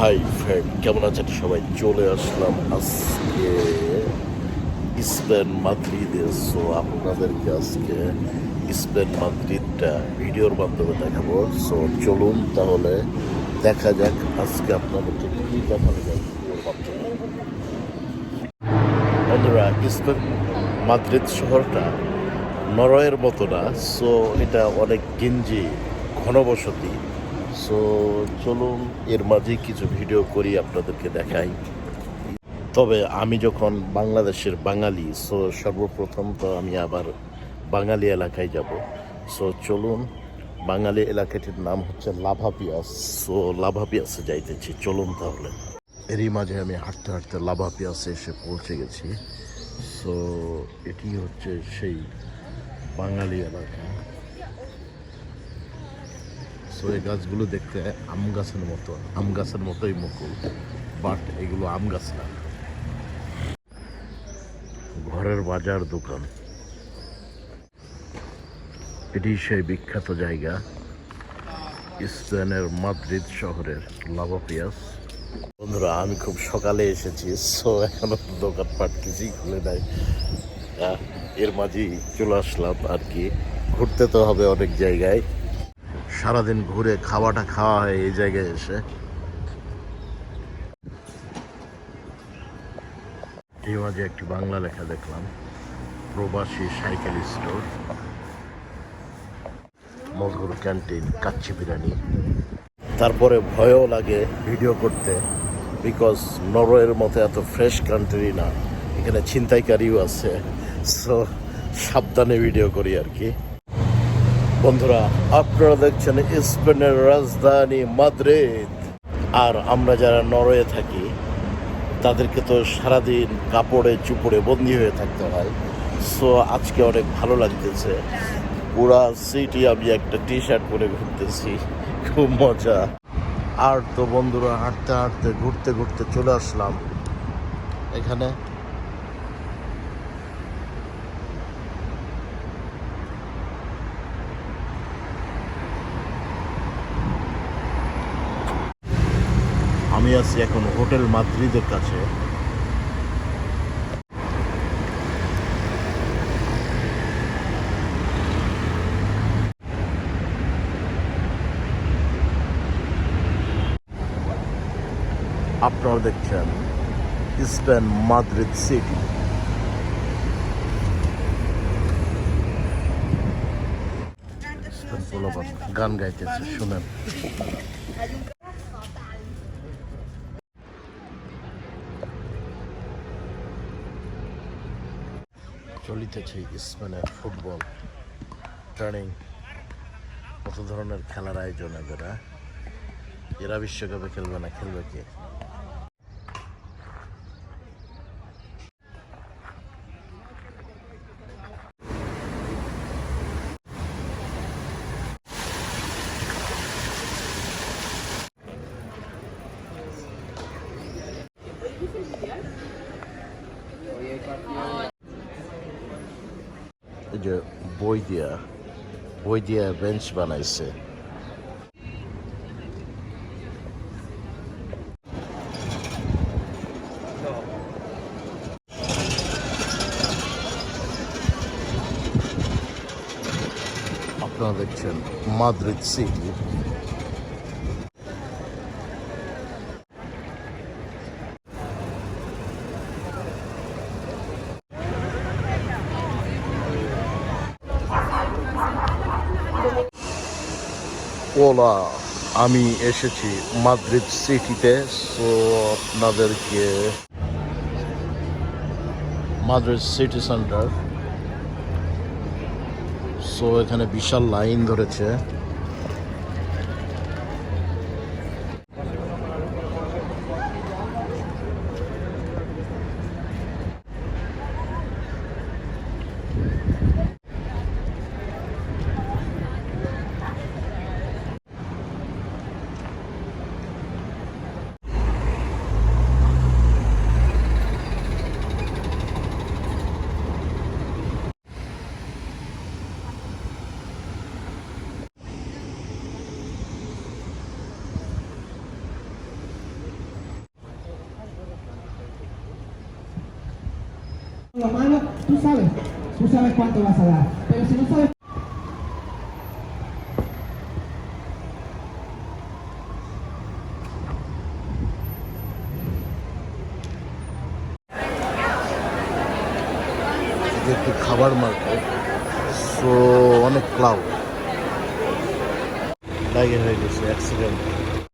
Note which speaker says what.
Speaker 1: Hi friend, কেমন আছেন সবাই? চলে আসলাম আজকে স্পেন মাদ্রিদে। সো আপনাদেরকে আজকে স্পেন মাদ্রিদটা ভিডিওর মাধ্যমে দেখাবো। সো চলুন তাহলে দেখা যাক আজকে আপনাদেরকে কী দেখানো যায় ভিডিওর মাধ্যমে। বন্ধুরা, স্পেন মাদ্রিদ শহরটা নরওয়ের মতো না। সো এটা অনেক গেঞ্জি ঘনবসতি। সো চলুন এর মাঝে কিছু ভিডিও করি, আপনাদেরকে দেখাই। তবে আমি যখন বাংলাদেশের বাঙালি, সো সর্বপ্রথম তো আমি আবার বাঙালি এলাকায় যাব। সো চলুন, বাঙালি এলাকাটির নাম হচ্ছে লাভাপিয়াস। সো লাভাপিয়াসে যাইতেছি, চলুন তাহলে। এরই মাঝে আমি হাঁটতে হাঁটতে লাভাপিয়াসে এসে পৌঁছে গেছি। সো এটি হচ্ছে সেই বাঙালি এলাকা। সো এই গাছগুলো দেখতে আম গাছের মতোই মুকুল, বাট এগুলো আম গাছ না। ঘরের বাজার দোকান, এটি সেই বিখ্যাত জায়গা স্পেনের মাদ্রিদ শহরের লাভাপিয়াস। বন্ধুরা, আমি খুব সকালে এসেছি, সো এখনো দোকানপাট কিছুই খুলে নাই। এর মাঝেই চলে আসলাম আর কি। ঘুরতে তো হবে অনেক জায়গায়, সারাদিন ঘুরে খাওয়া হয় এই জায়গায় এসে। এই মাঝে একটি বাংলা লেখা দেখলাম, প্রবাসী সাইকেল স্টোর, মধুর ক্যান্টিন, কাচ্চি বিরিয়ানি। তারপরে ভয়ও লাগে ভিডিও করতে, বিকজ নরওয়ের মতো এত ফ্রেশ কান্ট্রি না, এখানে ছিনতাইকারীও আছে। সো সাবধানে ভিডিও করি আর কি। বন্ধুরা, আপনারা দেখছেন স্পেনের রাজধানী মাদ্রিদ। আর আমরা যারা নরওয়ে থাকি তাদেরকে তো সারাদিন কাপড়ে চুপড়ে বন্দি হয়ে থাকতে হয়। সো আজকে অনেক ভালো লাগতেছে। পুরা সিটি আমি একটা টি শার্ট পরে ঘুরতেছি, খুব মজা। আর তো বন্ধুরা, হাঁটতে হাঁটতে ঘুরতে ঘুরতে চলে আসলাম এখানে। আমি আছি এখন হোটেল মাদ্রিদের কাছে। আপনারা দেখছেন স্পেন মাদ্রিদ সিটি। গান গাইতেছে, শুনেন। চলিতেছে স্পেনের ফুটবল ট্রেনিং। কত ধরনের খেলার আয়োজন এরা বিশ্বকাপে খেলবে না, খেলবে কে? এই যে বই দিয়া বেঞ্চ বানাইছে। আপনারা দেখছেন মাদ্রিদ সিটি। ওলা, আমি এসেছি মাদ্রিদ সিটিতে। সো আপনাদেরকে মাদ্রিদ সিটি সেন্টার। সো এখানে বিশাল লাইন ধরেছে।
Speaker 2: La mano, tú sabes cuánto vas a dar. Pero si no sabes.
Speaker 1: এটা একটু খাবার মার্কেট, সো অনেক ক্লাউড লাগে হয়ে গেছে অ্যাক্সিডেন্ট।